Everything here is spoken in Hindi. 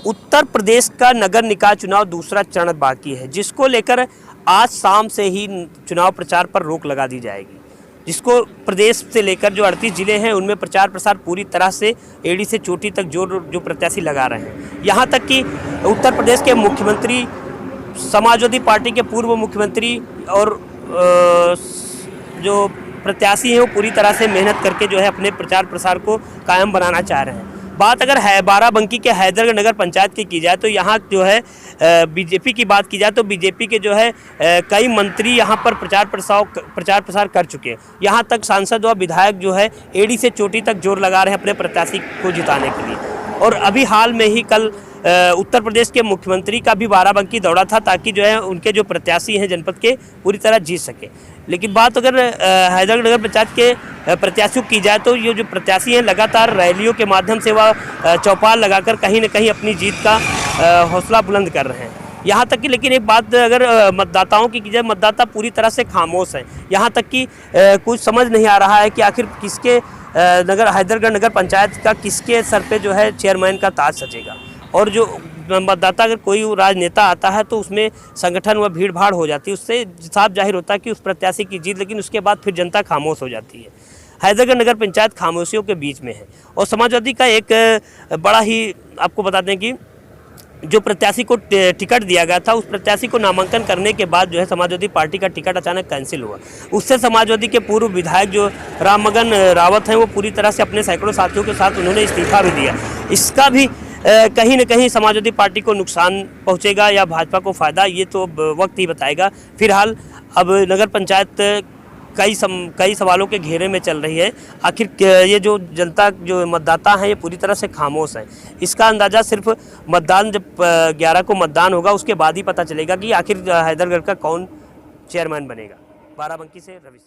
उत्तर प्रदेश का नगर निकाय चुनाव दूसरा चरण बाकी है, जिसको लेकर आज शाम से ही चुनाव प्रचार पर रोक लगा दी जाएगी। जिसको प्रदेश से लेकर जो 38 जिले हैं उनमें प्रचार प्रसार पूरी तरह से एड़ी से चोटी तक जो प्रत्याशी लगा रहे हैं। यहाँ तक कि उत्तर प्रदेश के मुख्यमंत्री, समाजवादी पार्टी के पूर्व मुख्यमंत्री और जो प्रत्याशी हैं वो पूरी तरह से मेहनत करके जो है अपने प्रचार प्रसार को कायम बनाना चाह रहे हैं। बात अगर है बाराबंकी के हैदरगढ़ नगर पंचायत की जाए तो यहाँ जो है बीजेपी की बात की जाए तो बीजेपी के जो है कई मंत्री यहाँ पर प्रचार प्रसार कर चुके हैं। यहाँ तक सांसद व विधायक जो है एड़ी से चोटी तक जोर लगा रहे हैं अपने प्रत्याशी को जिताने के लिए। और अभी हाल में ही कल उत्तर प्रदेश के मुख्यमंत्री का भी बाराबंकी दौरा था ताकि जो है उनके जो प्रत्याशी हैं जनपद के पूरी तरह जीत सके। लेकिन बात अगर हैदरगढ़ नगर पंचायत के प्रत्याशियों की जाए तो ये जो प्रत्याशी हैं लगातार रैलियों के माध्यम से वह चौपाल लगाकर कहीं न कहीं अपनी जीत का हौसला बुलंद कर रहे हैं। यहाँ तक कि लेकिन एक बात अगर मतदाताओं की जाए, मतदाता पूरी तरह से खामोश है। यहाँ तक कि कुछ समझ नहीं आ रहा है कि आखिर किसके हैदरगढ़ नगर पंचायत का किसके सर पे जो है चेयरमैन का ताज सजेगा। और जो मतदाता अगर कोई राजनेता आता है तो उसमें संगठन व भीड़ भाड़ हो जाती है, उससे साफ जाहिर होता है कि उस प्रत्याशी की जीत, लेकिन उसके बाद फिर जनता खामोश हो जाती है। हैदरगढ़ नगर पंचायत खामोशियों के बीच में है। और समाजवादी का एक बड़ा ही आपको बता दें कि जो प्रत्याशी को टिकट दिया गया था उस प्रत्याशी को नामांकन करने के बाद जो है समाजवादी पार्टी का टिकट अचानक कैंसिल हुआ। उससे समाजवादी के पूर्व विधायक जो राममगन रावत हैं वो पूरी तरह से अपने सैकड़ों साथियों के साथ उन्होंने इस्तीफा भी दिया। इसका भी कहीं न कहीं समाजवादी पार्टी को नुकसान पहुंचेगा या भाजपा को फ़ायदा, ये तो वक्त ही बताएगा। फिलहाल अब नगर पंचायत कई सवालों के घेरे में चल रही है। आखिर ये जो जनता, जो मतदाता हैं, ये पूरी तरह से खामोश हैं। इसका अंदाज़ा सिर्फ मतदान जब 11 को मतदान होगा उसके बाद ही पता चलेगा कि आखिर हैदरगढ़ का कौन चेयरमैन बनेगा। बाराबंकी से रवि।